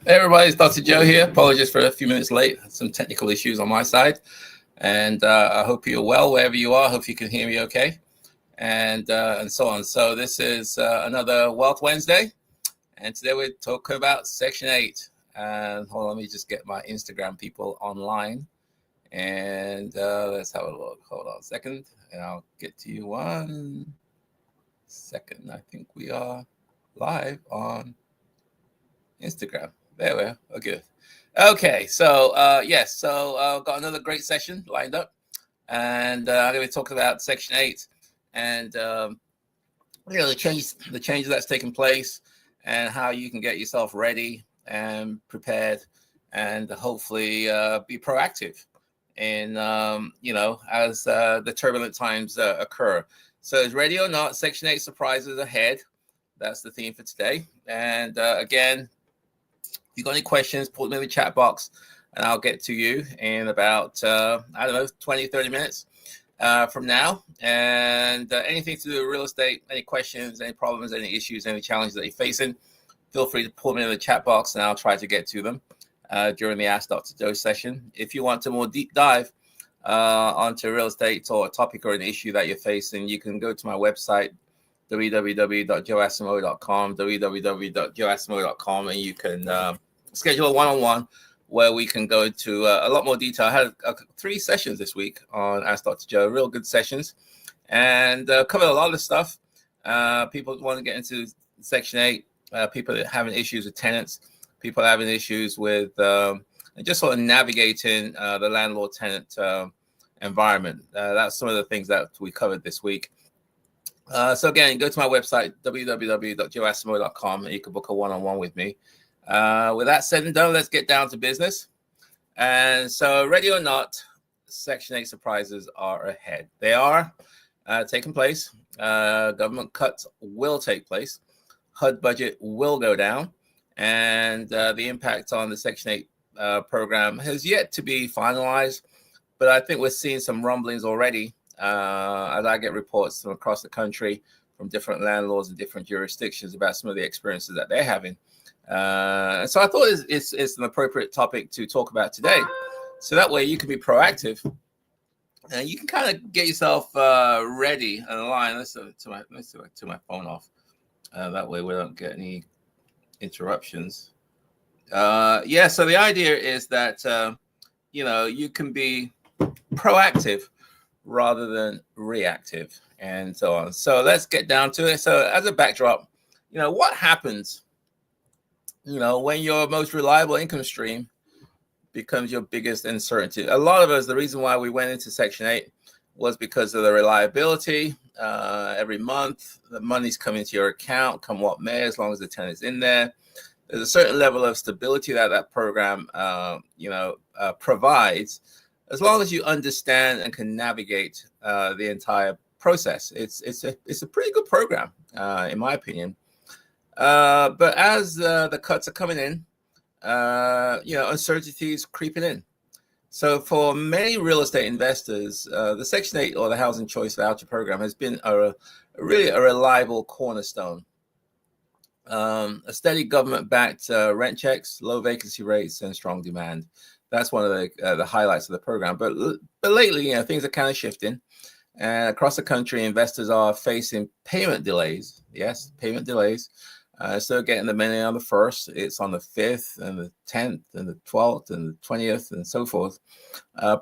Hey everybody, it's Dr. Joe here. Apologies for a few minutes late. Some technical issues on my side. And I hope you're well wherever you are. Hope you can hear me okay. And so on. So this is another Wealth Wednesday. And today we're talking about Section 8. And hold on, let me just get my Instagram people online. And let's have a look. Hold on a second. And I'll get to you 1 second. I think we are live on Instagram. There we are. Okay. Okay. So, yes. So, got another great session lined up. And I'm going to be talking about Section 8 and, the changes that's taken place and how you can get yourself ready and prepared and hopefully be proactive in, as the turbulent times occur. So, is ready or not, Section 8 surprises ahead. That's the theme for today. And again, if you've got any questions, put them in the chat box and I'll get to you in about, 20, 30 minutes from now. And anything to do with real estate, any questions, any problems, any issues, any challenges that you're facing, feel free to put them in the chat box and I'll try to get to them during the Ask Dr. Joe session. If you want to more deep dive onto real estate or a topic or an issue that you're facing, you can go to my website, www.joeasimo.com, www.joeasimo.com, and you can schedule a one-on-one where we can go into a lot more detail. I had 3 sessions this week on Ask Dr. Joe, real good sessions, and covered a lot of stuff. People want to get into Section 8, people that are having issues with tenants, people having issues with just sort of navigating the landlord-tenant environment. That's some of the things that we covered this week. So again, go to my website, www.joeasimo.com, and you can book a one-on-one with me. With that said and done, let's get down to business. And so, ready or not, Section 8 surprises are ahead. They are taking place. Government cuts will take place. HUD budget will go down. And the impact on the Section 8 program has yet to be finalized. But I think we're seeing some rumblings already as I get reports from across the country from different landlords in different jurisdictions about some of the experiences that they're having. And so I thought it's an appropriate topic to talk about today. So that way you can be proactive and you can kind of get yourself ready and aligned. Let's turn my phone off. That way we don't get any interruptions. So the idea is that, you can be proactive rather than reactive and so on. So let's get down to it. So as a backdrop, what happens, when your most reliable income stream becomes your biggest uncertainty? A lot of us, the reason why we went into Section 8 was because of the reliability. Every month, the money's coming to your account, come what may, as long as the tenant's in there. There's a certain level of stability that program, provides, as long as you understand and can navigate the entire process. It's a pretty good program, in my opinion. But as the cuts are coming in, uncertainty is creeping in. So for many real estate investors, the Section 8 or the Housing Choice Voucher Program has been really a reliable cornerstone. A steady government-backed rent checks, low vacancy rates, and strong demand. That's one of the highlights of the program. But lately, things are kind of shifting. And across the country, investors are facing payment delays. Yes, payment delays. Still getting the money on the 1st. It's on the 5th and the 10th and the 12th and the 20th and so forth.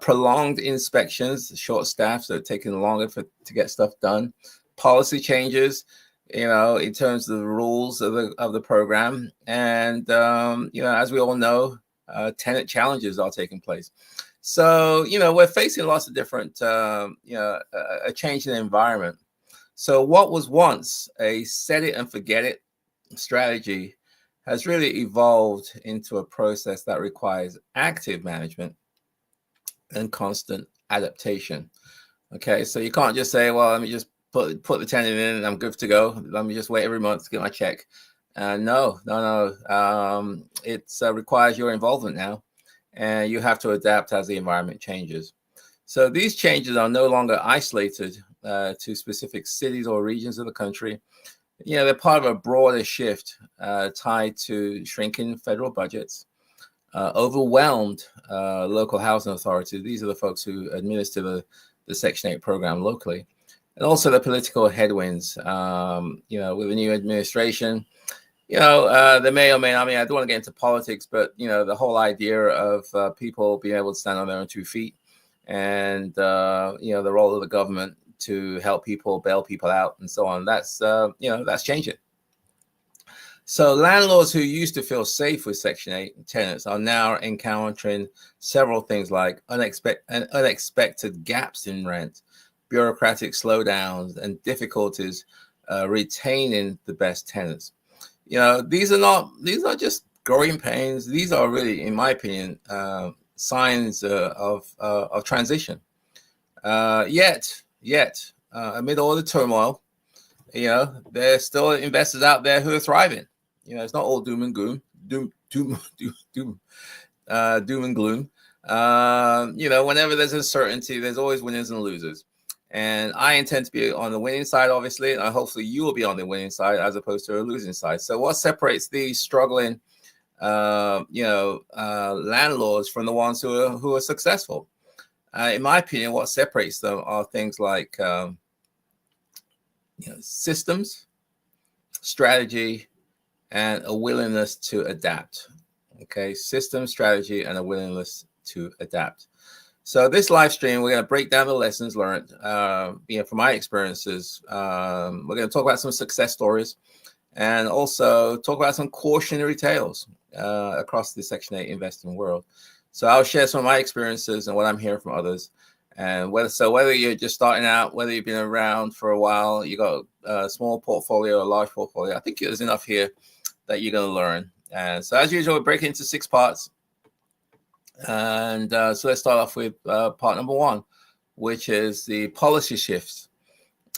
Prolonged inspections, short staff, so taking longer to get stuff done. Policy changes, in terms of the rules of the program. And, as we all know, tenant challenges are taking place. So, we're facing lots of different, a change in the environment. So what was once a set it and forget it strategy has really evolved into a process that requires active management and constant adaptation. Okay, so you can't just say, well, let me just put the tenant in and I'm good to go. Let me just wait every month to get my check. No. It requires your involvement now, and you have to adapt as the environment changes. So these changes are no longer isolated to specific cities or regions of the country. they're part of a broader shift tied to shrinking federal budgets, overwhelmed local housing authorities. These are the folks who administer the Section 8 program locally. And also the political headwinds, with the new administration. There may or may not, I don't want to get into politics, but, the whole idea of people being able to stand on their own 2 feet and, the role of the government to help people, bail people out and so on. That's changing. So landlords who used to feel safe with Section 8 tenants are now encountering several things like unexpected gaps in rent, bureaucratic slowdowns, and difficulties retaining the best tenants. These are not just growing pains. These are really, in my opinion, signs of transition. Yet, amid all the turmoil, there's still investors out there who are thriving. It's not all doom and gloom. Doom and gloom. Whenever there's uncertainty, there's always winners and losers. And I intend to be on the winning side, obviously, and hopefully you will be on the winning side as opposed to a losing side. So what separates these struggling, landlords from the ones who are successful? In my opinion, what separates them are things like systems, strategy, and a willingness to adapt. Okay, system, strategy, and a willingness to adapt. So this live stream, we're going to break down the lessons learned, from my experiences. We're going to talk about some success stories and also talk about some cautionary tales across the Section 8 investing world. So I'll share some of my experiences and what I'm hearing from others. And whether you're just starting out, whether you've been around for a while, you got a small portfolio, a large portfolio, I think there's enough here that you're going to learn. And so as usual, we break into 6 parts. And so let's start off with part number 1, which is the policy shifts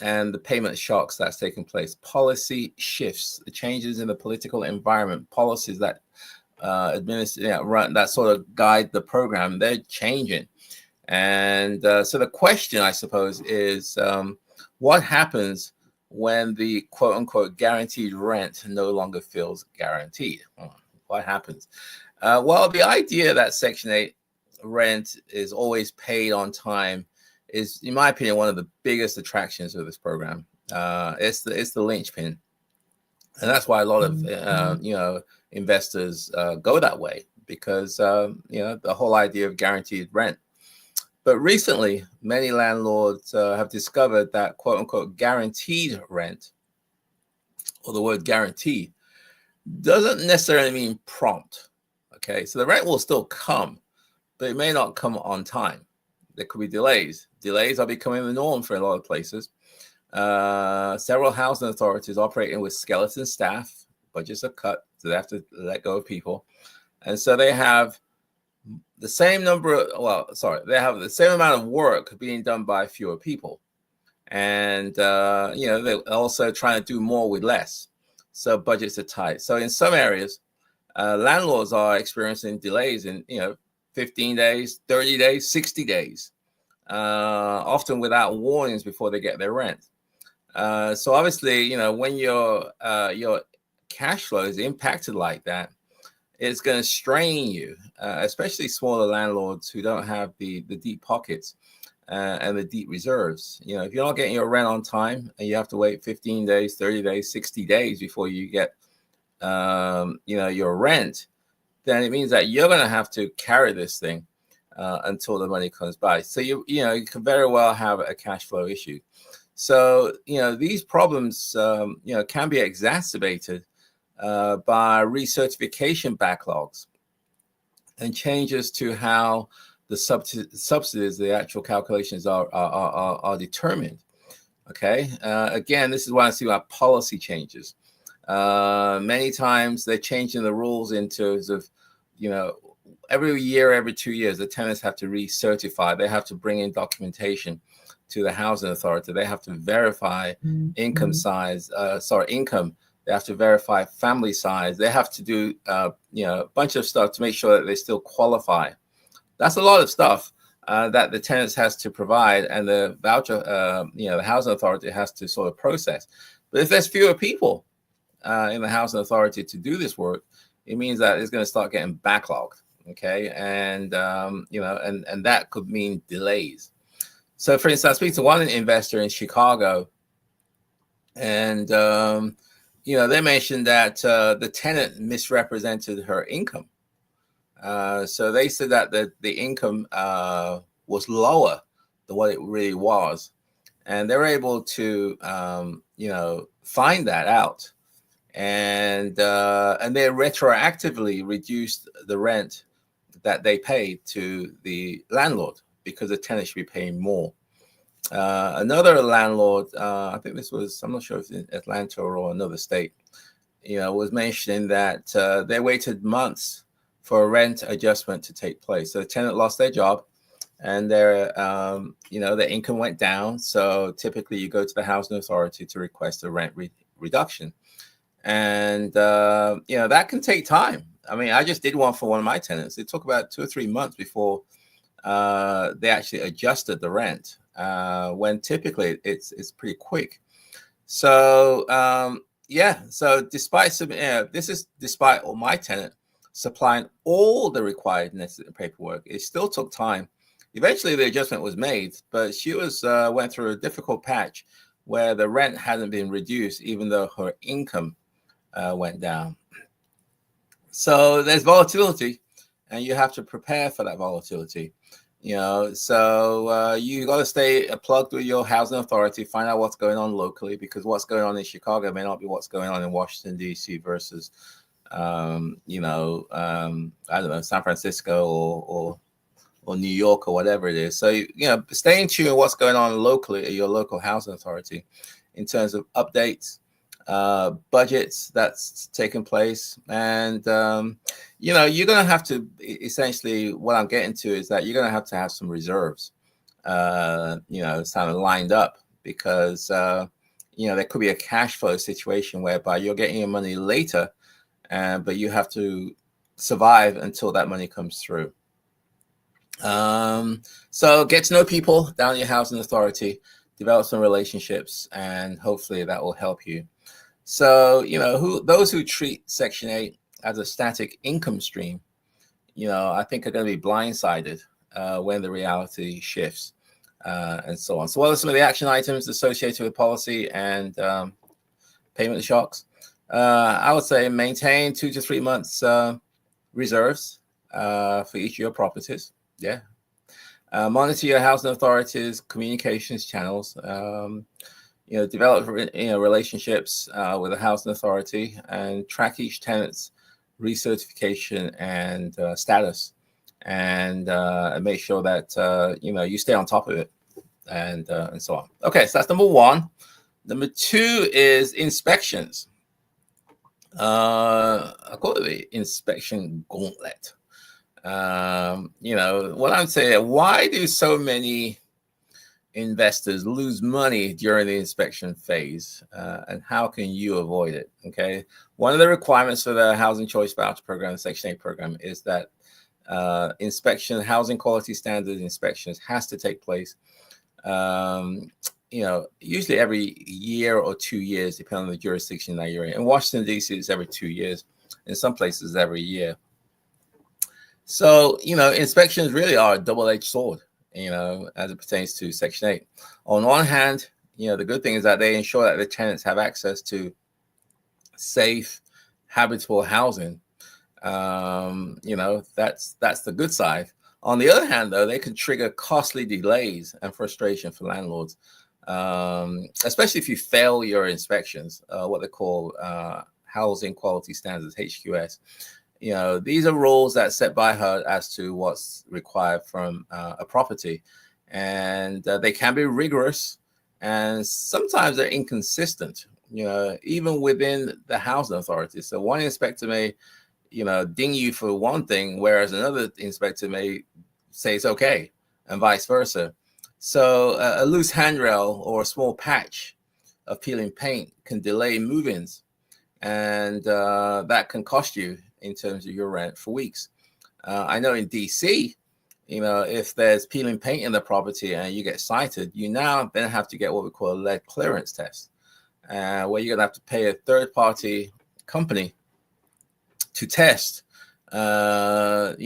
and the payment shocks that's taking place. Policy shifts, the changes in the political environment, policies that run that sort of guide the program, they're changing. And so the question, I suppose, is what happens when the quote unquote guaranteed rent no longer feels guaranteed? What happens? Well, the idea that Section 8 rent is always paid on time is, in my opinion, one of the biggest attractions of this program. It's the linchpin, and that's why a lot of investors go that way, because the whole idea of guaranteed rent. But recently, many landlords have discovered that quote unquote guaranteed rent, or the word guarantee, doesn't necessarily mean prompt. Okay, so the rent will still come, but it may not come on time. There could be delays. Delays are becoming the norm for a lot of places. Several housing authorities operating with skeleton staff, budgets are cut, so they have to let go of people. And so they have the same they have the same amount of work being done by fewer people. And, they're also trying to do more with less. So budgets are tight. So in some areas, landlords are experiencing delays in, 15 days, 30 days, 60 days, often without warnings before they get their rent. So obviously, when your cash flow is impacted like that, it's going to strain you, especially smaller landlords who don't have the deep pockets and the deep reserves. If you're not getting your rent on time and you have to wait 15 days, 30 days, 60 days before you get your rent, then it means that you're going to have to carry this thing until the money comes by. So you can very well have a cash flow issue. So these problems can be exacerbated by recertification backlogs and changes to how the subsidies, the actual calculations are determined. Okay, again, this is why I see about policy changes. Many times they're changing the rules in terms of, every year, every 2 years, the tenants have to recertify. They have to bring in documentation to the housing authority. They have to verify income. They have to verify family size. They have to do, a bunch of stuff to make sure that they still qualify. That's a lot of stuff that the tenants has to provide, and the voucher, the housing authority has to sort of process. But if there's fewer people in the housing authority to do this work, it means that it's going to start getting backlogged. Okay, and and that could mean delays. So, for instance, I speak to one investor in Chicago, and they mentioned that the tenant misrepresented her income. So they said that the income was lower than what it really was, and they were able to find that out, and they retroactively reduced the rent that they paid to the landlord because the tenant should be paying more. Another landlord, I think this was, I'm not sure if it's in Atlanta or another state, was mentioning that they waited months for a rent adjustment to take place. So the tenant lost their job, and their income went down. So typically you go to the housing authority to request a rent reduction. And, that can take time. I mean, I just did one for one of my tenants. It took about 2 or 3 months before they actually adjusted the rent, when typically it's pretty quick. So, so despite this is despite all my tenant supplying all the required necessary paperwork, it still took time. Eventually the adjustment was made, but she went through a difficult patch where the rent hadn't been reduced, even though her income went down. So there's volatility, and you have to prepare for that volatility. So you got to stay plugged with your housing authority, find out what's going on locally, because what's going on in Chicago may not be what's going on in Washington, D.C. versus, I don't know, San Francisco or New York or whatever it is. So, stay in tune with what's going on locally at your local housing authority in terms of updates, budgets that's taking place. And, you're going to have to, essentially what I'm getting to is that you're going to have some reserves, kind of lined up, because, there could be a cash flow situation whereby you're getting your money later, but you have to survive until that money comes through. So get to know people down at your housing authority, develop some relationships, and hopefully that will help you. So, those who treat Section 8 as a static income stream, I think are going to be blindsided when the reality shifts, and so on. So what are some of the action items associated with policy and payment shocks? I would say maintain 2 to 3 months reserves for each of your properties. Yeah. Monitor your housing authorities' communications channels. Develop relationships with the housing authority, and track each tenant's recertification and status, and make sure that you stay on top of it, and so on. Okay, so that's number one. Number two is inspections. I call it the inspection gauntlet. What I'm saying, why do so many investors lose money during the inspection phase, and how can you avoid it? Okay, one of the requirements for the Housing Choice Voucher Program, the Section 8 program, is that housing quality standards inspections has to take place, usually every year or 2 years, depending on the jurisdiction that you're in. In Washington, D.C., it's every 2 years. In some places, every year. So, inspections really are a double-edged sword, as it pertains to Section 8. On one hand, the good thing is that they ensure that the tenants have access to safe, habitable housing. That's the good side. On the other hand, though, they can trigger costly delays and frustration for landlords, especially if you fail your inspections, what they call housing quality standards, HQS. These are rules that set by HUD as to what's required from a property, and they can be rigorous, and sometimes they're inconsistent, even within the housing authority. So one inspector may, ding you for one thing, whereas another inspector may say it's okay, and vice versa. So a loose handrail or a small patch of peeling paint can delay move-ins, and that can cost you in terms of your rent for weeks. I know in DC, if there's peeling paint in the property and you get cited, you now then have to get what we call a lead clearance test. where you're going to have to pay a third-party company to test, the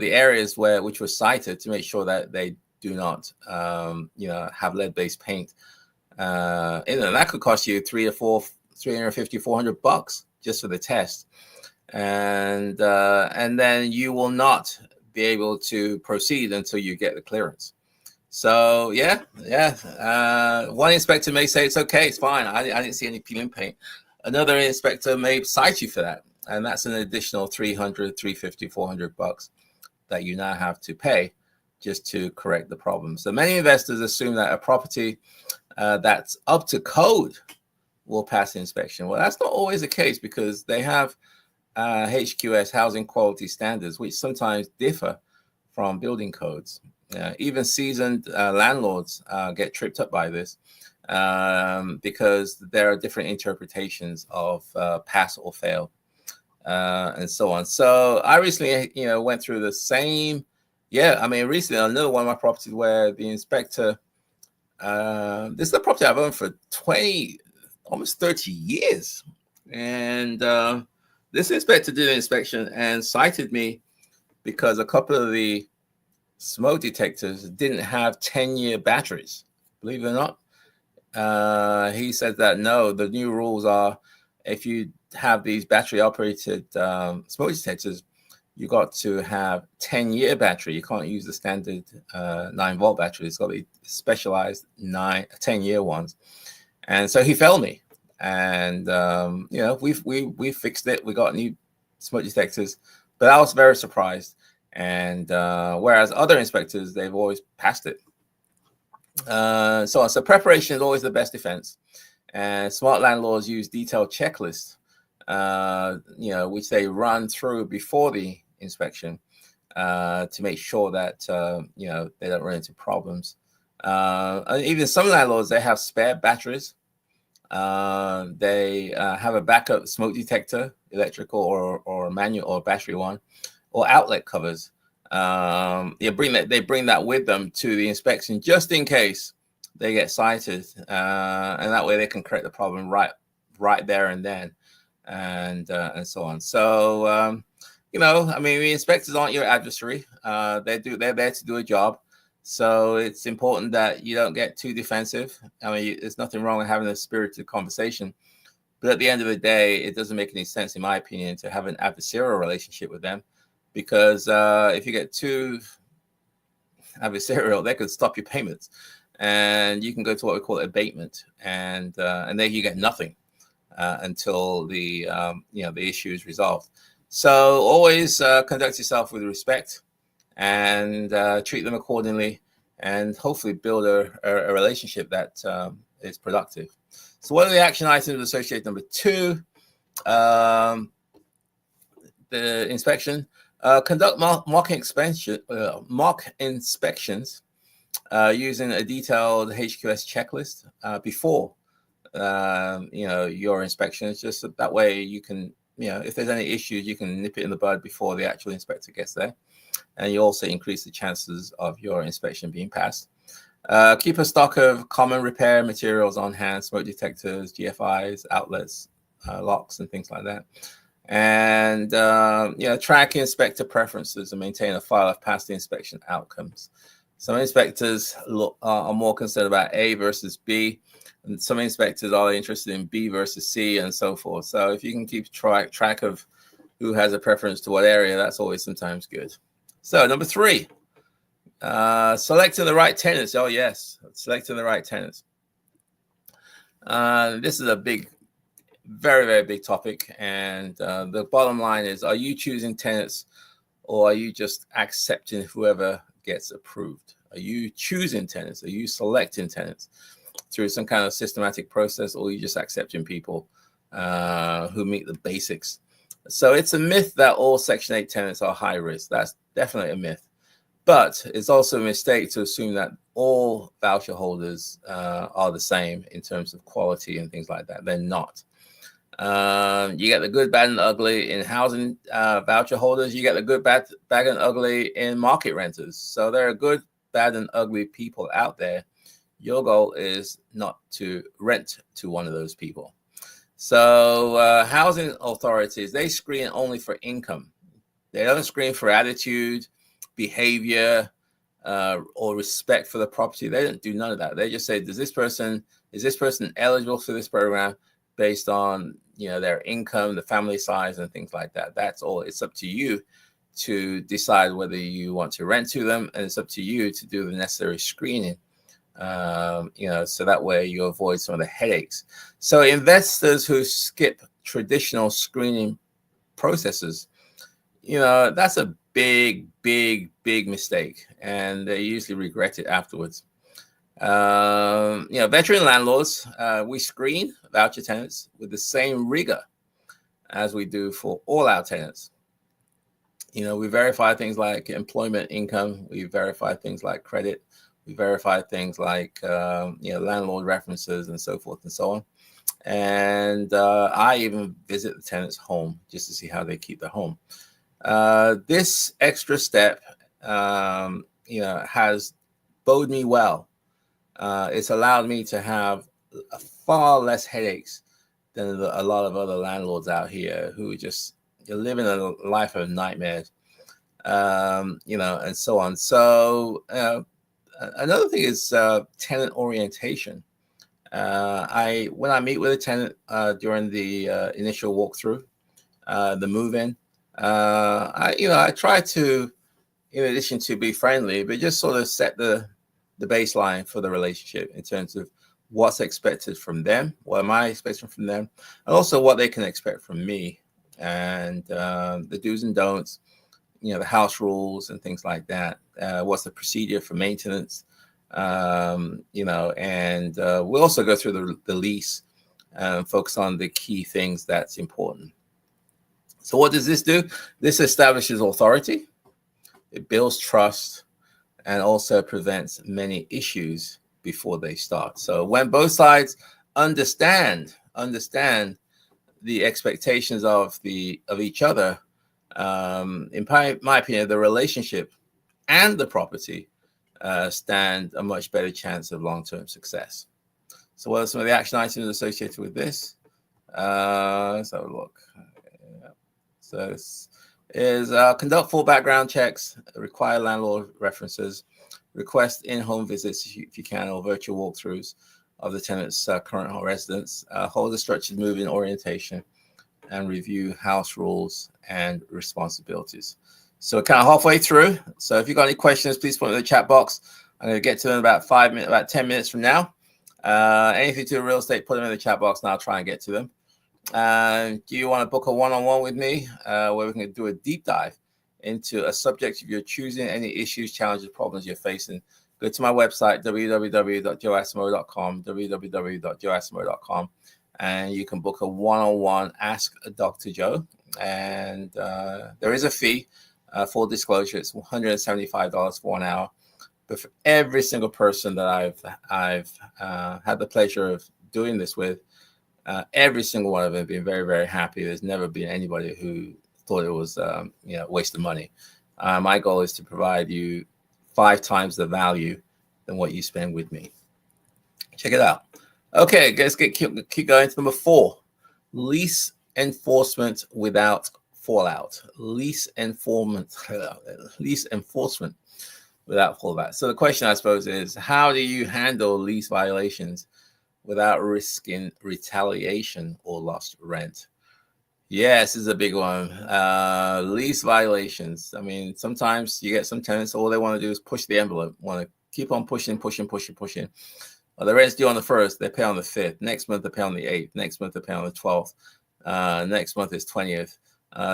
areas which were cited to make sure that they do not, have lead-based paint. That could cost you $350-400 just for the test, and then you will not be able to proceed until you get the clearance. So one inspector may say it's okay, it's fine. I didn't see any peeling paint. Another inspector may cite you for that, and that's an additional $300, $350, $400 that you now have to pay just to correct the problem. So many investors assume that a property that's up to code will pass inspection. Well, that's not always the case, because they have HQS, housing quality standards, which sometimes differ from building codes. Even seasoned landlords get tripped up by this because there are different interpretations of pass or fail and so on. So I recently, went through the same. Recently another one of my properties where the inspector, this is a property I've owned for 20, almost 30 years. And this inspector did an inspection and cited me because a couple of the smoke detectors didn't have 10-year batteries. Believe it or not. He said that no, the new rules are if you have these battery operated smoke detectors, you got to have 10-year battery. You can't use the standard 9-volt battery. It's got to be specialized 10-year ones. And so he failed me. And we fixed it. We got new smoke detectors, but I was very surprised. And whereas other inspectors, they've always passed it. So preparation is always the best defense. And smart landlords use detailed checklists, which they run through before the inspection to make sure that they don't run into problems. And even some landlords, they have spare batteries. They have a backup smoke detector, electrical or manual or battery one, or outlet covers. They bring that with them to the inspection just in case they get cited, and that way they can correct the problem right there and then, and so on. So the inspectors aren't your adversary. They're there to do a job. So it's important that you don't get too defensive. There's nothing wrong with having a spirited conversation, but at the end of the day, it doesn't make any sense, in my opinion, to have an adversarial relationship with them, because if you get too adversarial, they could stop your payments, and you can go to what we call abatement, and then you get nothing until the issue is resolved. So always conduct yourself with respect and treat them accordingly, and hopefully build a relationship that is productive. So what are the action items associated? Number 2, the inspection. Conduct mock inspections using a detailed HQS checklist before your inspections. Just that way you can, if there's any issues, you can nip it in the bud before the actual inspector gets there. And you also increase the chances of your inspection being passed. Keep a stock of common repair materials on hand: smoke detectors, GFIs, outlets, locks, and things like that. And track inspector preferences and maintain a file of past inspection outcomes. Some inspectors are more concerned about A versus B, and some inspectors are interested in B versus C, and so forth. So if you can keep track of who has a preference to what area, that's always sometimes good. So number 3, selecting the right tenants. Oh yes, selecting the right tenants. This is a very, very big topic. And the bottom line is, are you choosing tenants, or are you just accepting whoever gets approved? Are you choosing tenants? Are you selecting tenants through some kind of systematic process, or are you just accepting people who meet the basics? So it's a myth that all Section 8 tenants are high risk. That's definitely a myth. But it's also a mistake to assume that all voucher holders are the same in terms of quality and things like that. They're not. You get the good, bad, and ugly in housing voucher holders. You get the good, bad, and ugly in market renters. So there are good, bad, and ugly people out there. Your goal is not to rent to one of those people. So housing authorities, they screen only for income. They don't screen for attitude, behavior, or respect for the property. They don't do none of that. They just say, is this person eligible for this program based on their income, the family size, and things like that. That's all. It's up to you to decide whether you want to rent to them, and it's up to you to do the necessary screening. So that way you avoid some of the headaches. So investors who skip traditional screening processes, that's a big mistake, and they usually regret it afterwards. Veteran landlords, we screen voucher tenants with the same rigor as we do for all our tenants. We verify things like employment income, we verify things like credit, we verify things like landlord references and so forth and so on. And I even visit the tenant's home just to see how they keep their home. This extra step, has boded me well. It's allowed me to have far less headaches than a lot of other landlords out here who just living a life of nightmares, and so on. So another thing is tenant orientation. When I meet with a tenant during the initial walkthrough, the move-in, I try to, in addition to be friendly, but just sort of set the baseline for the relationship in terms of what's expected from them, what am I expecting from them, and also what they can expect from me, and the do's and don'ts, the house rules and things like that. What's the procedure for maintenance, and we'll also go through the lease and focus on the key things that's important. So what does this do? This establishes authority, it builds trust, and also prevents many issues before they start. So when both sides understand the expectations of each other, in my opinion, the relationship and the property stand a much better chance of long-term success. So what are some of the action items associated with this? Let's have a look. So is conduct full background checks, require landlord references, request in-home visits if you can, or virtual walkthroughs of the tenant's current home residence, hold a structured move-in orientation, and review house rules and responsibilities. So we're kind of halfway through. So if you've got any questions, please put them in the chat box. I'm going to get to them in about 10 minutes from now. Anything to do with real estate, put them in the chat box and I'll try and get to them. Do you want to book a one-on-one with me where we can do a deep dive into a subject if you're choosing, any issues, challenges, problems you're facing? Go to my website, www.joeasamoah.com, and you can book a one-on-one Ask Dr. Joe. And there is a fee. Full disclosure, it's $175 for 1 hour. But for every single person that I've had the pleasure of doing this with, every single one of them have been very, very happy. There's never been anybody who thought it was a waste of money. My goal is to provide you 5 times the value than what you spend with me. Check it out. Okay, let's keep going to number 4. Lease enforcement without fallout. Lease enforcement without fallout. So the question, I suppose, is how do you handle lease violations without risking retaliation or lost rent? Yes, this is a big one. Lease violations. I mean, sometimes you get some tenants, all they want to do is push the envelope, want to keep on pushing. Well, the rent's due on the 1st, they pay on the 5th. Next month, they pay on the 8th. Next month, they pay on the 12th. Next month is 20th.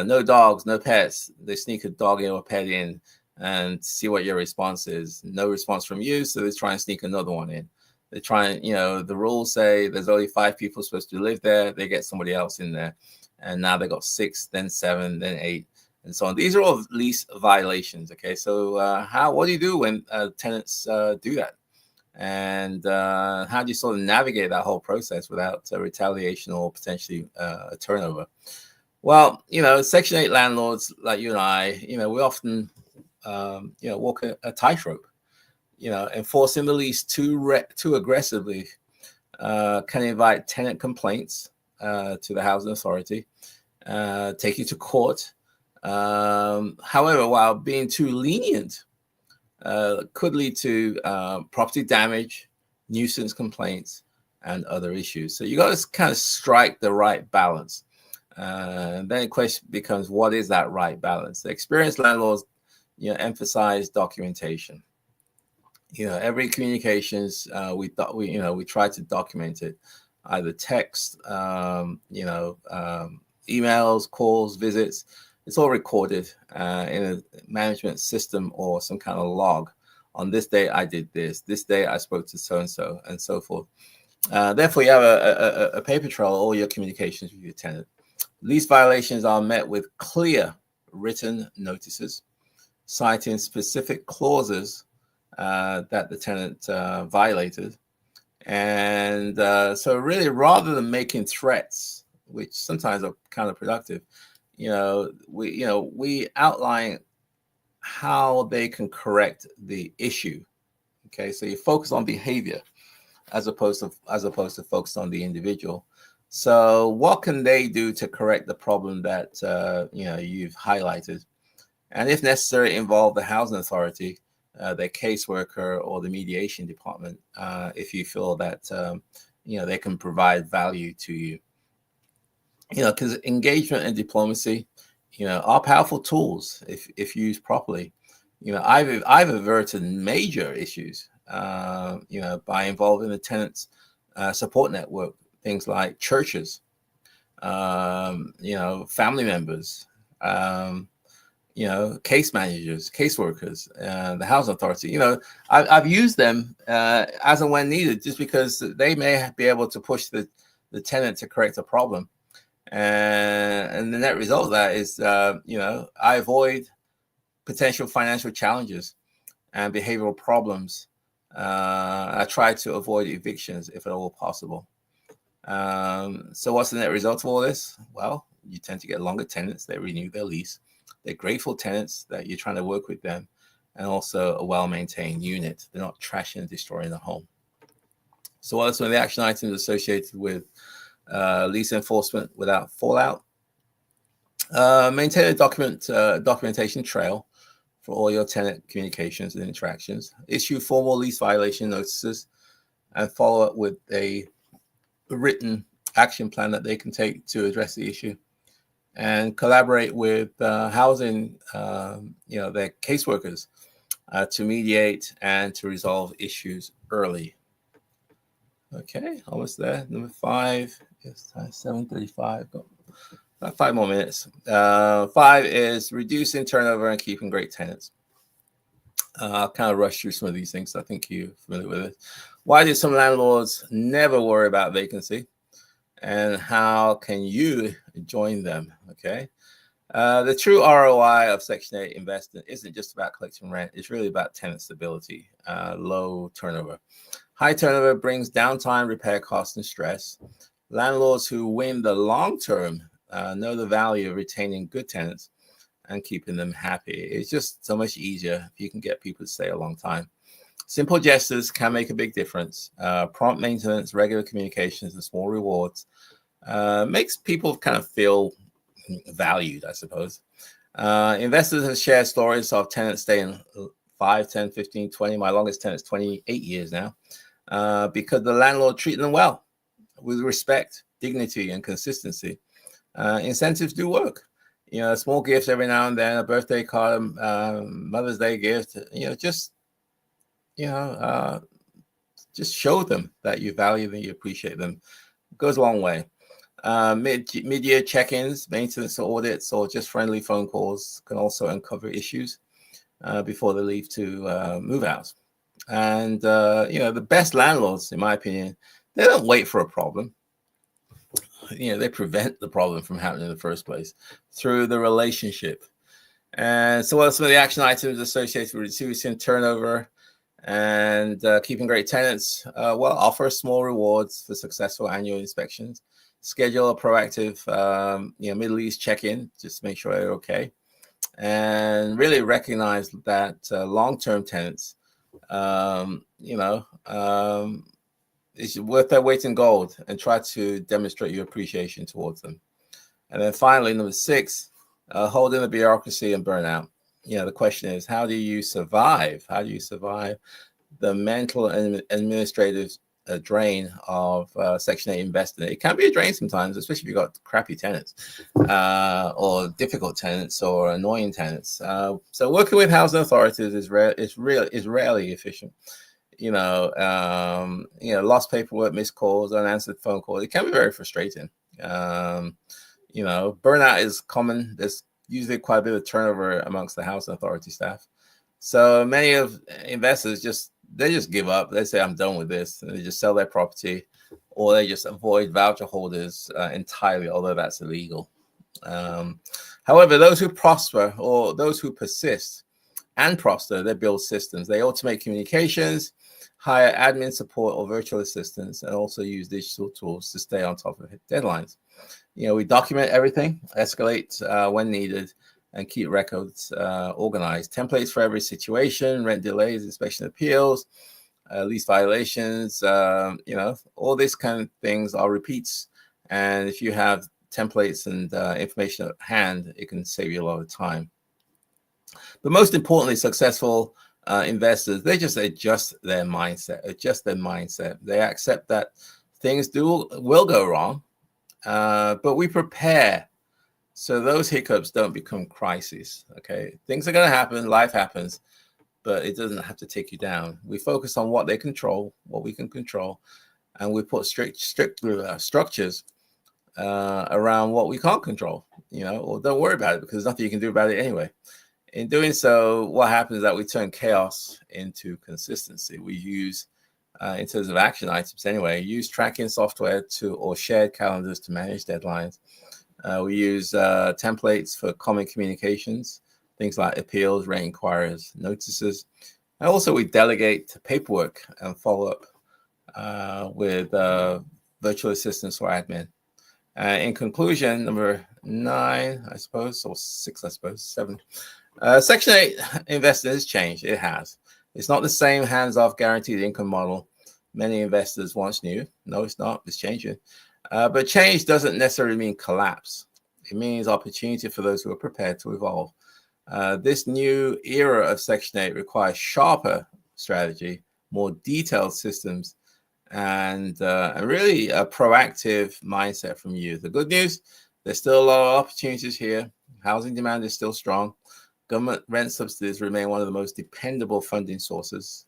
No dogs, no pets. They sneak a dog in or pet in and see what your response is. No response from you, so they try and sneak another one in. They try and, the rules say there's only 5 people supposed to live there. They get somebody else in there. And now they got 6, then 7, then 8, and so on. These are all lease violations, okay? So what do you do when tenants do that? And how do you sort of navigate that whole process without retaliation or potentially a turnover? Well, Section 8 landlords like you and I, we often, walk a tightrope. enforcing the lease too aggressively can invite tenant complaints to the housing authority, take you to court. However, while being too lenient could lead to property damage, nuisance complaints, and other issues. So you got to kind of strike the right balance. Then the question becomes, what is that right balance? The experienced landlords, emphasize documentation. Every communications we try to document it, either text, emails, calls, visits. It's all recorded in a management system or some kind of log. On this day, I did this. This day, I spoke to so-and-so, and so forth. Therefore, you have a paper trail of all your communications with your tenant. Lease violations are met with clear written notices, citing specific clauses that the tenant violated. And so really, rather than making threats, which sometimes are counterproductive, we outline how they can correct the issue. Okay, so you focus on behavior as opposed to focus on the individual. So what can they do to correct the problem that you've highlighted, and if necessary, involve the housing authority, their caseworker, or the mediation department if you feel that they can provide value to you. Because engagement and diplomacy, are powerful tools if used properly. I've averted major issues, by involving the tenants' support network, things like churches, family members, case managers, caseworkers, the housing authority. I've used them as and when needed, just because they may be able to push the tenant to correct a problem. And the net result of that is, I avoid potential financial challenges and behavioral problems. I try to avoid evictions if at all possible. So what's the net result of all this? Well, you tend to get longer tenants. They renew their lease. They're grateful tenants that you're trying to work with them, and also a well-maintained unit. They're not trashing and destroying the home. So what are some of the action items associated with lease enforcement without fallout? Maintain a documentation trail for all your tenant communications and interactions. Issue formal lease violation notices, and follow up with a written action plan that they can take to address the issue. And collaborate with housing, their caseworkers to mediate and to resolve issues early. Okay, almost there. Number 5. It's 7:35. Got about 5 more minutes. 5 is reducing turnover and keeping great tenants. I'll kind of rush through some of these things. I think you're familiar with it. Why do some landlords never worry about vacancy? And how can you join them? Okay. The true ROI of Section 8 investing isn't just about collecting rent. It's really about tenant stability, low turnover. High turnover brings downtime, repair costs, and stress. Landlords who win the long term know the value of retaining good tenants and keeping them happy. It's just so much easier if you can get people to stay a long time. Simple gestures can make a big difference. Prompt maintenance, regular communications, and small rewards makes people kind of feel valued, I suppose. Investors have shared stories of tenants staying 5, 10, 15, 20. My longest tenant's 28 years now, because the landlord treated them well, with respect, dignity, and consistency. Incentives do work. A small gift every now and then, a birthday card, Mother's Day gift, just show them that you value them, you appreciate them. It goes a long way. Mid-year check-ins, maintenance audits, or just friendly phone calls can also uncover issues before they leave to move out. And, the best landlords, in my opinion, they don't wait for a problem. They prevent the problem from happening in the first place through the relationship. And so what are some of the action items associated with reducing turnover and keeping great tenants? Offer small rewards for successful annual inspections. Schedule a proactive mid-lease check-in, just to make sure they're okay. And really recognize that long-term tenants It's worth their weight in gold, and try to demonstrate your appreciation towards them. And then finally, number 6, holding the bureaucracy and burnout. The question is, how do you survive? How do you survive the mental and administrative drain of Section 8 investing? It can be a drain sometimes, especially if you've got crappy tenants or difficult tenants or annoying tenants. So working with housing authorities is rarely efficient. Lost paperwork, missed calls, unanswered phone calls. It can be very frustrating. Burnout is common. There's usually quite a bit of turnover amongst the housing authority staff. So many of investors just give up. They say, I'm done with this. And they just sell their property, or they just avoid voucher holders entirely, although that's illegal. However, those who prosper, or those who persist and prosper, they build systems. They automate communications, hire admin support or virtual assistants, and also use digital tools to stay on top of deadlines. We document everything, escalate when needed, and keep records organized. Templates for every situation: rent delays, inspection appeals, lease violations, all these kind of things are repeats. And if you have templates and information at hand, it can save you a lot of time. But most importantly, successful investors, they just adjust their mindset. They accept that things will go wrong, but we prepare so those hiccups don't become crises. Okay, things are going to happen, life happens, but it doesn't have to take you down. We focus on what we can control, and we put strict structures around what we can't control, or don't worry about it, because there's nothing you can do about it anyway. In doing so, what happens is that we turn chaos into consistency. We use, in terms of action items anyway, use tracking software or shared calendars to manage deadlines. We use templates for common communications, things like appeals, rent inquiries, notices. And also we delegate paperwork and follow up with virtual assistants or admin. In conclusion, number 9, I suppose, or 6, I suppose, 7. Section 8 investing has changed. It has. It's not the same hands-off guaranteed income model many investors once knew. No, it's not. It's changing. But change doesn't necessarily mean collapse. It means opportunity for those who are prepared to evolve. This new era of Section 8 requires sharper strategy, more detailed systems, and really a proactive mindset from you. The good news, there's still a lot of opportunities here. Housing demand is still strong. Government rent subsidies remain one of the most dependable funding sources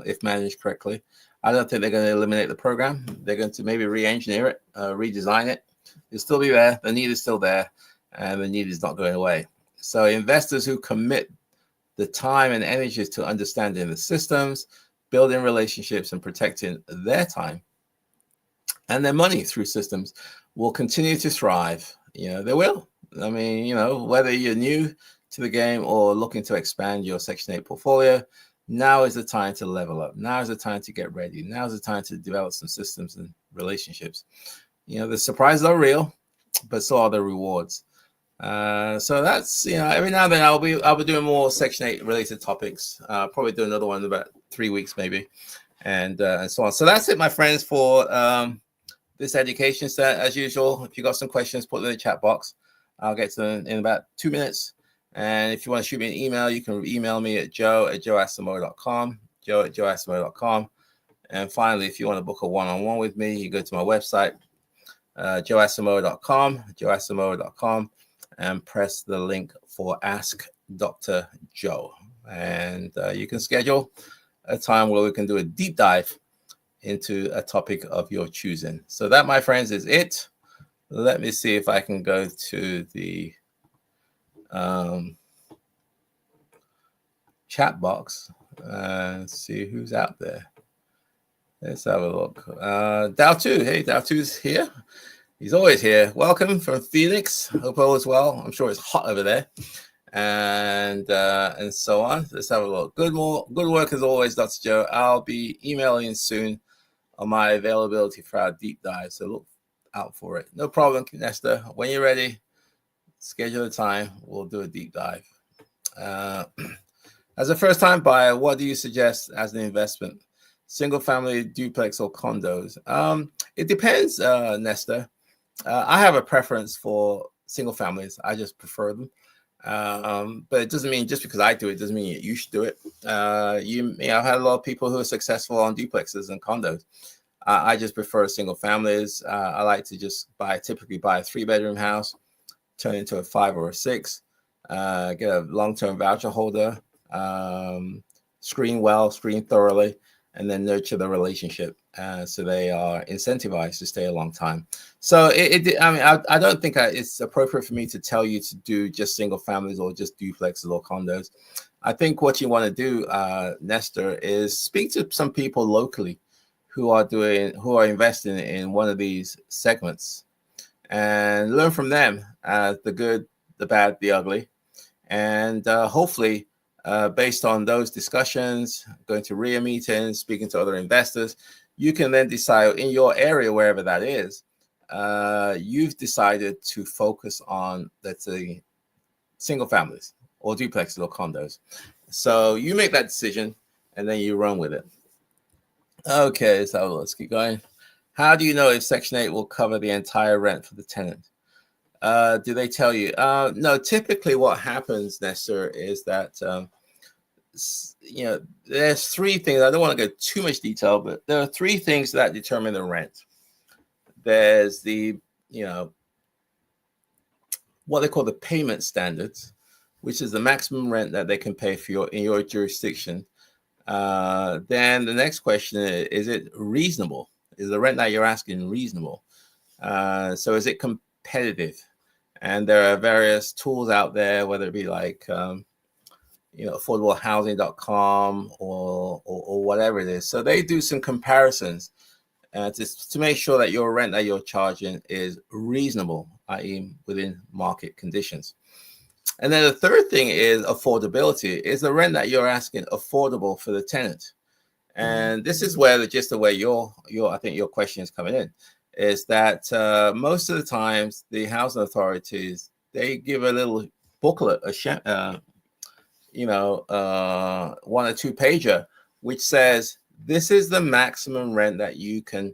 if managed correctly. I don't think they're going to eliminate the program. They're going to maybe re-engineer it, redesign it. It'll still be there. The need is still there, and the need is not going away. So investors who commit the time and energy to understanding the systems, building relationships, and protecting their time and their money through systems will continue to thrive. They will. I mean, whether you're new to the game or looking to expand your Section 8 portfolio, now is the time to level up. Now is the time to get ready. Now is the time to develop some systems and relationships. The surprises are real, but so are the rewards. So that's, every now and then I'll be doing more Section 8 related topics. Probably do another one in about 3 weeks maybe, and so on. So that's it, my friends, for this education set. As usual, if you got some questions, put them in the chat box. I'll get to them in about 2 minutes. And if you want to shoot me an email, you can email me at joe@joeasamoah.com, joe@joeasamoah.com. And finally, if you want to book a one-on-one with me, you go to my website, joeasamoah.com, and press the link for Ask Dr. Joe. And you can schedule a time where we can do a deep dive into a topic of your choosing. So that, my friends, is it. Let me see if I can go to the chat box and see who's out there. Let's have a look. Dow2, hey, Dow2's here. He's always here. Welcome from Phoenix. Hope all is well. I'm sure it's hot over there, and so on. Let's have a look. Good work as always, Dr. Joe. I'll be emailing soon on my availability for our deep dive, so look out for it. No problem, Nesta. When you're ready, schedule a time. We'll do a deep dive. As a first-time buyer, what do you suggest as an investment? Single family, duplex, or condos? It depends, Nestor. I have a preference for single families. I just prefer them. But it doesn't mean just because I do it doesn't mean you should do it. I've had a lot of people who are successful on duplexes and condos. I just prefer single families. I like to just typically buy a 3-bedroom house, turn it into a 5 or a 6, get a long-term voucher holder, screen thoroughly, and then nurture the relationship so they are incentivized to stay a long time. So I don't think it's appropriate for me to tell you to do just single families or just duplexes or condos. I think what you want to do, Nestor, is speak to some people locally who are investing in one of these segments and learn from them, the good, the bad, the ugly, and hopefully based on those discussions, going to RIA meetings, speaking to other investors, you can then decide in your area, wherever that is, you've decided to focus on, let's say, single families or duplexes or condos. So you make that decision and then you run with it. Okay, so let's keep going. How do you know if Section 8 will cover the entire rent for the tenant? Do they tell you? No, typically what happens, Nestor, is that, there's 3 things. I don't want to go too much detail, but there are 3 things that determine the rent. There's the, what they call the payment standards, which is the maximum rent that they can pay for in your jurisdiction. Then the next question is it reasonable? Is the rent that you're asking reasonable? So is it competitive? And there are various tools out there, whether it be like, affordablehousing.com or whatever it is. So they do some comparisons to make sure that your rent that you're charging is reasonable, i.e. within market conditions. And then the third thing is affordability. Is the rent that you're asking affordable for the tenant? And this is where I think your question is coming in, is that most of the times the housing authorities, they give a little booklet, 1 or 2 pager, which says this is the maximum rent that you can,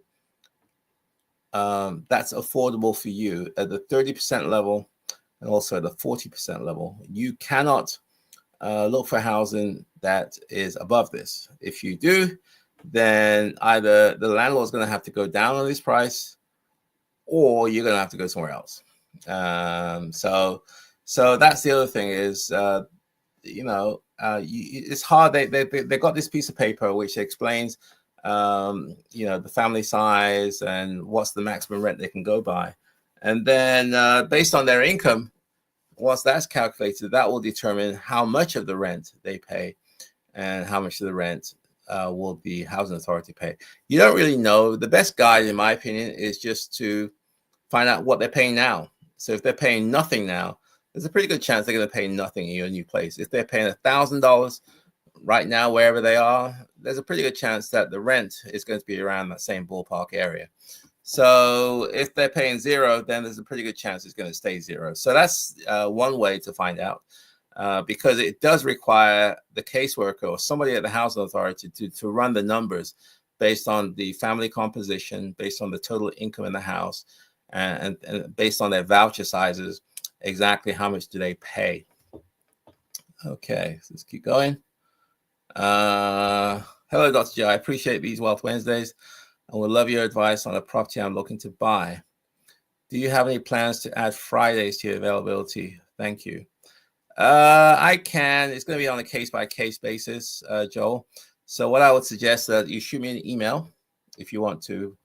that's affordable for you at the 30% level and also at the 40% level. You cannot look for housing that is above this. If you do, then either the landlord's going to have to go down on this price, or you're going to have to go somewhere else. So that's the other thing is, it's hard. They got this piece of paper which explains, the family size and what's the maximum rent they can go by, and then based on their income, once that's calculated, that will determine how much of the rent they pay and how much of the rent will the housing authority pay. You don't really know. The best guide, in my opinion, is just to find out what they're paying now. So if they're paying nothing now, there's a pretty good chance they're going to pay nothing in your new place. If they're paying $1,000 right now, wherever they are, there's a pretty good chance that the rent is going to be around that same ballpark area. So if they're paying 0, then there's a pretty good chance it's going to stay 0. So that's one way to find out, because it does require the caseworker or somebody at the housing authority to run the numbers based on the family composition, based on the total income in the house, and based on their voucher sizes, exactly how much do they pay. Okay, so let's keep going. Hello, Dr. Joe. I appreciate these Wealth Wednesdays and would love your advice on a property I'm looking to buy. Do you have any plans to add Fridays to your availability? Thank you. I can. It's going to be on a case-by-case basis, Joel. So what I would suggest that you shoot me an email if you want to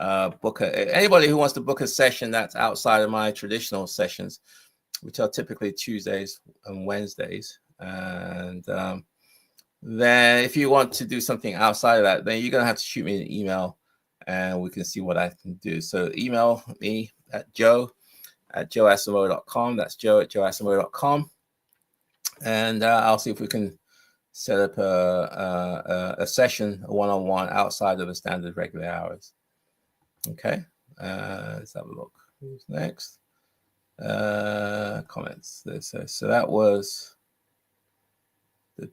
anybody who wants to book a session that's outside of my traditional sessions, which are typically Tuesdays and Wednesdays. And then if you want to do something outside of that, then you're going to have to shoot me an email and we can see what I can do. So email me at joe@joeasamoah.com. That's joe@joeasamoah.com. And I'll see if we can set up a session, a one-on-one outside of the standard regular hours. Okay, let's have a look. Who's next? Comments. So that was So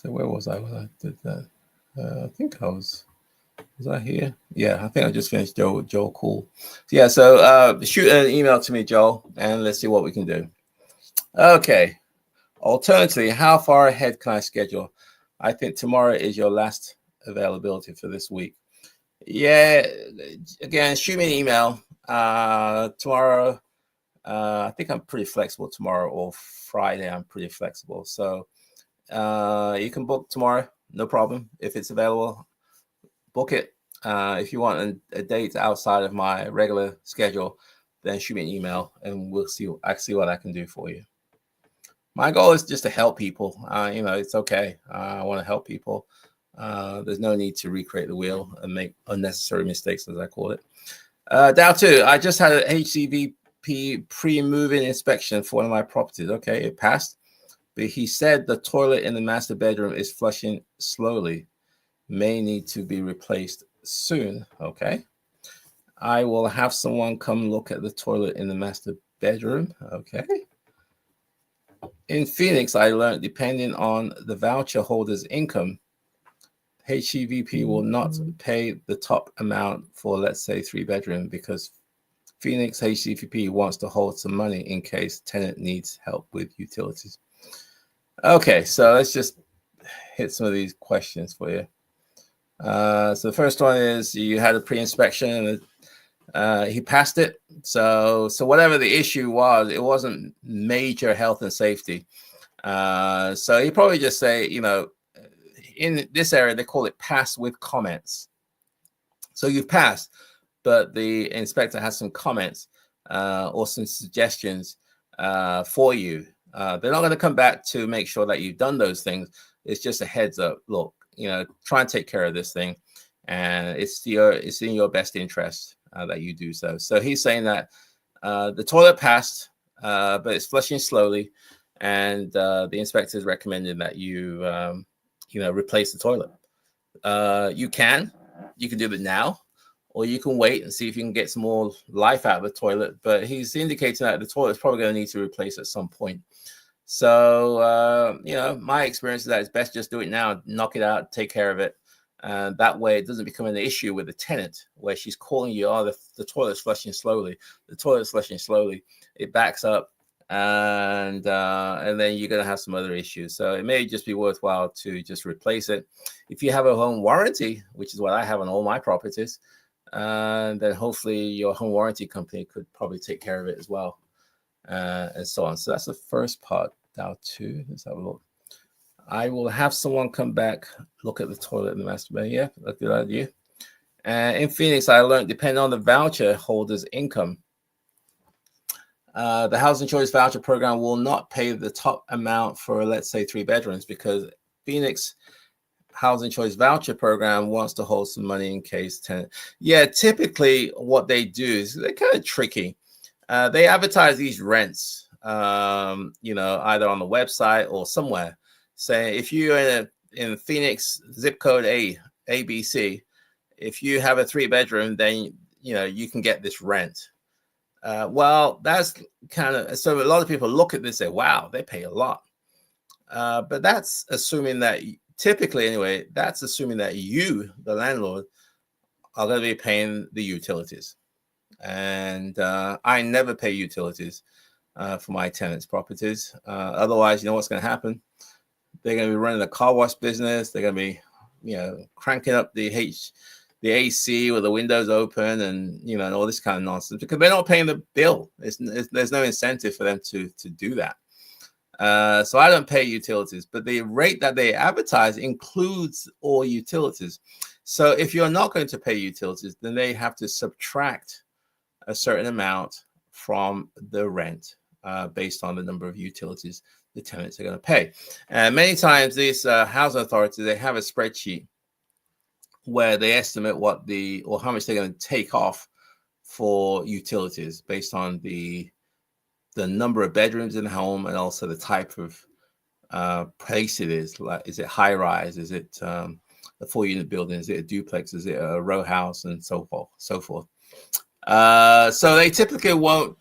where was I? I think I was I here? Yeah, I think I just finished Joel Cool. Yeah, so shoot an email to me, Joel, and let's see what we can do. Okay. Alternatively, how far ahead can I schedule? I think tomorrow is your last availability for this week. Yeah, again, shoot me an email. Tomorrow, I think I'm pretty flexible tomorrow, or Friday, I'm pretty flexible. So you can book tomorrow, no problem. If it's available, book it. If you want a date outside of my regular schedule, then shoot me an email and we'll see. I see what I can do for you. My goal is just to help people. It's okay. I want to help people. There's no need to recreate the wheel and make unnecessary mistakes, as I call it. Dow 2, I just had an HCVB pre-move-in inspection for one of my properties. Okay, it passed. But he said the toilet in the master bedroom is flushing slowly. May need to be replaced soon. Okay. I will have someone come look at the toilet in the master bedroom. Okay. In Phoenix, I learned depending on the voucher holder's income, HCVB will not pay the top amount for, let's say, 3-bedroom, because Phoenix HCVB wants to hold some money in case tenant needs help with utilities. Okay, so let's just hit some of these questions for you. So the first one is you had a pre-inspection and he passed it. So whatever the issue was, it wasn't major health and safety. So you probably just say, in this area, they call it pass with comments. So you've passed, but the inspector has some comments or some suggestions for you. They're not going to come back to make sure that you've done those things. It's just a heads up. Look, try and take care of this thing, and it's in your best interest that you do so. So he's saying that the toilet passed, but it's flushing slowly, and the inspector is recommending that you replace the toilet. You can do it now, or you can wait and see if you can get some more life out of the toilet. But he's indicating that the toilet is probably going to need to replace at some point. So, my experience is that it's best just do it now, knock it out, take care of it. That way it doesn't become an issue with the tenant where she's calling you, the toilet's flushing slowly. The toilet's flushing slowly. It backs up, and then you're going to have some other issues. So it may just be worthwhile to just replace it. If you have a home warranty, which is what I have on all my properties, then hopefully your home warranty company could probably take care of it as well, and so on. So that's the first part. Dow 2, let's have a look. I will have someone come back, look at the toilet in the master bedroom. Yeah, that's a good idea. In Phoenix, I learned depending on the voucher holder's income, the Housing Choice Voucher Program will not pay the top amount for, let's say, 3 bedrooms, because Phoenix Housing Choice Voucher Program wants to hold some money in case tenant. Yeah, typically what they do is they're kind of tricky. They advertise these rents, either on the website or somewhere. Say if you're in Phoenix zip code ABC, if you have a 3-bedroom, then you can get this rent. Well, that's kind of, so a lot of people look at this and say, wow, they pay a lot. But that's assuming that, typically anyway, that's assuming that you, the landlord, are going to be paying the utilities. And I never pay utilities for my tenants' properties. Otherwise, you know what's going to happen? They're going to be running a car wash business. They're going to be, cranking up the AC with the windows open, and and all this kind of nonsense, because they're not paying the bill. There's no incentive for them to do that. So I don't pay utilities, but the rate that they advertise includes all utilities. So if you're not going to pay utilities, then they have to subtract a certain amount from the rent based on the number of utilities the tenants are going to pay. And many times these housing authorities, they have a spreadsheet where they estimate how much they're going to take off for utilities based on the number of bedrooms in the home, and also the type of place it is. Like, is it high rise? Is it a 4-unit building? Is it a duplex? Is it a row house? And so forth. So they typically won't.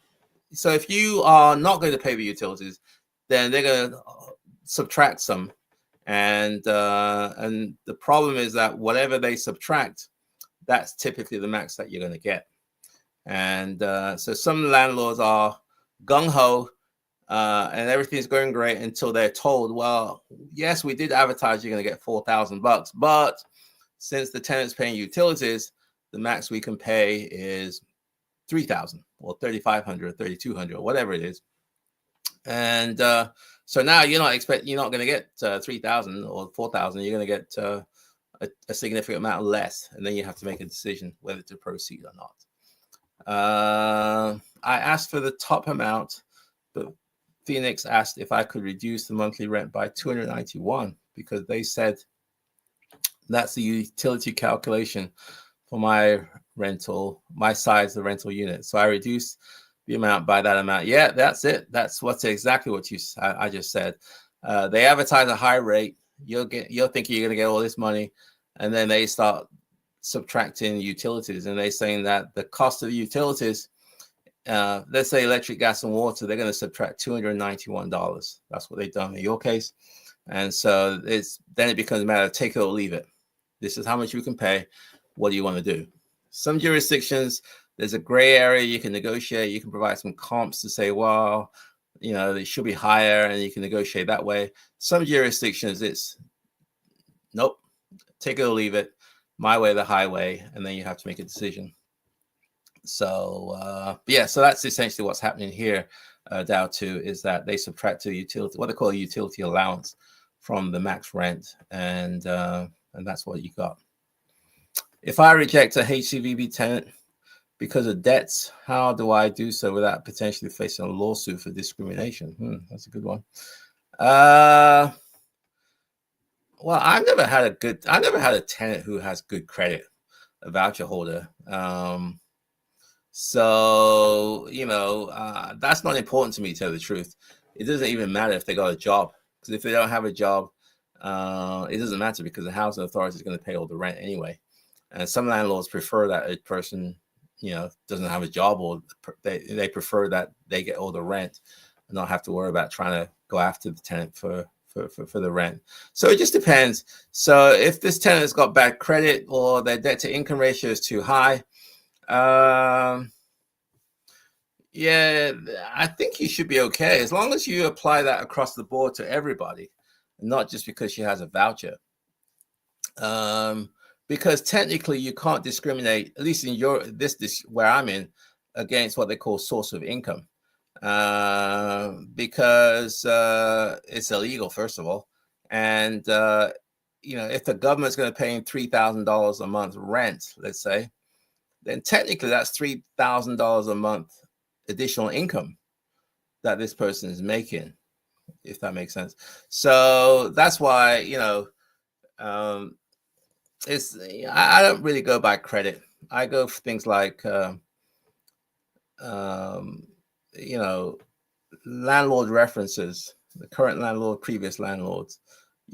So if you are not going to pay the utilities, then they're going to subtract some. And the problem is that whatever they subtract, that's typically the max that you're going to get. And so some landlords are gung-ho and everything's going great until they're told, well, yes, we did advertise you're going to get $4,000, but since the tenant's paying utilities, the max we can pay is $3,000 or $3,500 or $3,200 or whatever it is. And so now you're not going to get $3,000 or $4,000. You're going to get a significant amount less, and then you have to make a decision whether to proceed or not. I asked for the top amount, but Phoenix asked if I could reduce the monthly rent by $291 because they said that's the utility calculation for my rental, my size, the rental unit. So I reduced the amount by that amount. Yeah, that's it. That's exactly what I just said. They advertise a high rate. You'll think you're going to get all this money, and then they start subtracting utilities, and they're saying that the cost of the utilities, let's say electric, gas, and water, they're going to subtract $291. That's what they've done in your case. And so then it becomes a matter of take it or leave it. This is how much you can pay. What do you want to do? Some jurisdictions, there's a gray area. You can negotiate. You can provide some comps to say, well, they should be higher, and you can negotiate that way. Some jurisdictions, it's nope, take it or leave it, my way or the highway, and then you have to make a decision. So so that's essentially what's happening here. Dow 2 is that they subtract the utility, what they call a utility allowance, from the max rent, and that's what you got. If I reject a HCVB tenant because of debts, how do I do so without potentially facing a lawsuit for discrimination? That's a good one. Well, I've never had a tenant who has good credit, a voucher holder. So that's not important to me, to tell the truth. It doesn't even matter if they got a job, because if they don't have a job, it doesn't matter, because the housing authority is going to pay all the rent anyway. And some landlords prefer that a person, doesn't have a job, or they prefer that they get all the rent and not have to worry about trying to go after the tenant for the rent. So it just depends. So if this tenant has got bad credit, or their debt to income ratio is too high, yeah, I think you should be okay, as long as you apply that across the board to everybody, not just because she has a voucher. Because technically you can't discriminate, at least in this where I'm in, against what they call source of income, because it's illegal, first of all. And if the government's going to pay him $3,000 a month rent, let's say, then technically that's $3,000 a month additional income that this person is making, if that makes sense. So that's why I don't really go by credit. I go for things like landlord references, the current landlord, previous landlords.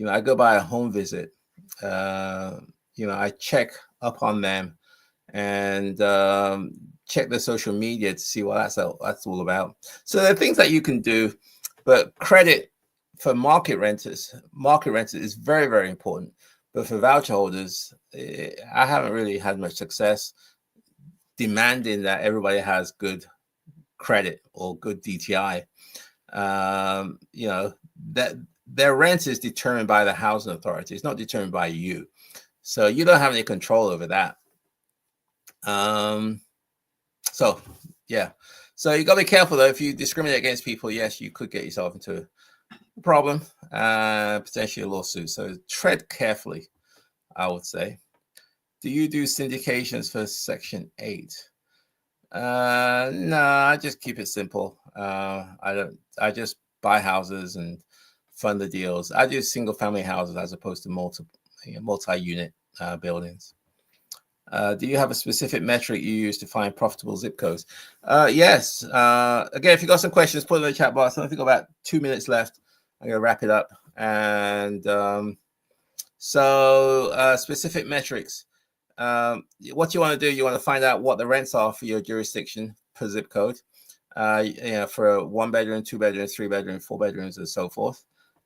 I go by a home visit. I check up on them and check their social media to see what that's all about. So there are things that you can do, but credit for market renters is very, very important. But for voucher holders, I haven't really had much success demanding that everybody has good credit or good DTI. That their rent is determined by the housing authority. It's not determined by you. So you don't have any control over that. So you got to be careful, though. If you discriminate against people, yes, you could get yourself into a problem, potentially a lawsuit. So tread carefully, I would say. Do you do syndications for Section 8? No, I just keep it simple. I just buy houses and fund the deals. I do single family houses as opposed to multi-unit buildings. Do you have a specific metric you use to find profitable zip codes? Yes. Again, if you got some questions, put them in the chat box. I think we've got about 2 minutes left. I'm going to wrap it up. And so specific metrics. what you want to do, you want to find out what the rents are for your jurisdiction per zip code. For a 1 bedroom, 2 bedroom, 3 bedroom, 4 bedrooms, and so forth.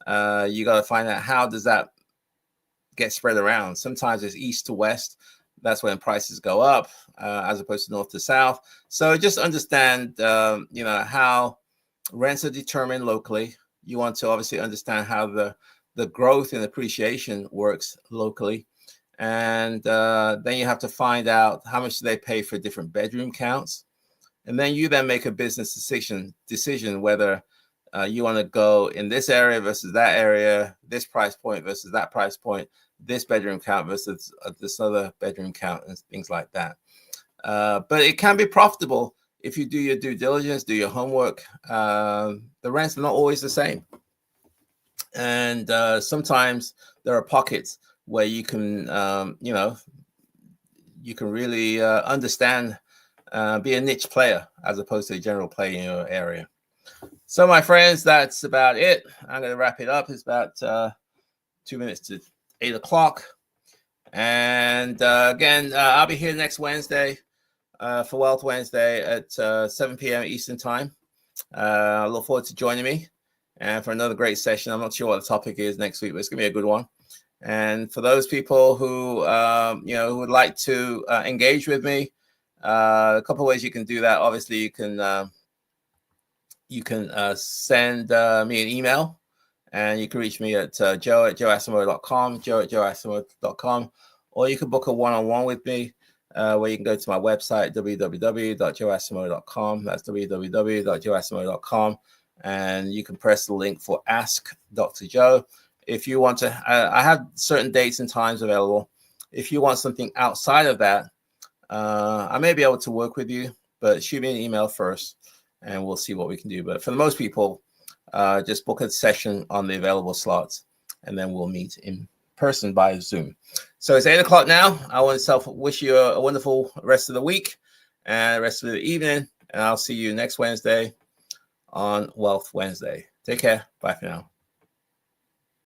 You got to find out how does that get spread around. Sometimes it's east to west. That's when prices go up, as opposed to north to south. So just understand, how rents are determined locally. You want to obviously understand how the growth and appreciation works locally. And then you have to find out how much they pay for different bedroom counts. And then you then make a business decision whether you want to go in this area versus that area, this price point versus that price point, this bedroom count versus this other bedroom count, and things like that. But it can be profitable if you do your due diligence, do your homework. The rents are not always the same. And sometimes there are pockets where you can, you can really understand, be a niche player as opposed to a general player in your area. So, my friends, that's about it. I'm going to wrap it up. It's about 2 minutes to 8 o'clock. And again, I'll be here next Wednesday for Wealth Wednesday at 7 p.m. Eastern Time. I look forward to joining me and for another great session. I'm not sure what the topic is next week, but it's going to be a good one. And for those people who, who would like to engage with me, a couple of ways you can do that. Obviously, you can send me an email, and you can reach me at joe@joeasamoah.com, joe@joeasamoah.com, or you can book a one-on-one with me, where you can go to my website, www.joeasamoah.com. That's www.joeasamoah.com, and you can press the link for Ask Dr. Joe. If you want to, I have certain dates and times available. If you want something outside of that, I may be able to work with you, but shoot me an email first, and we'll see what we can do. But for the most people, just book a session on the available slots, and then we'll meet in person by Zoom. So it's 8 o'clock now. I want to wish you a wonderful rest of the week and rest of the evening, and I'll see you next Wednesday on Wealth Wednesday. Take care. Bye for now.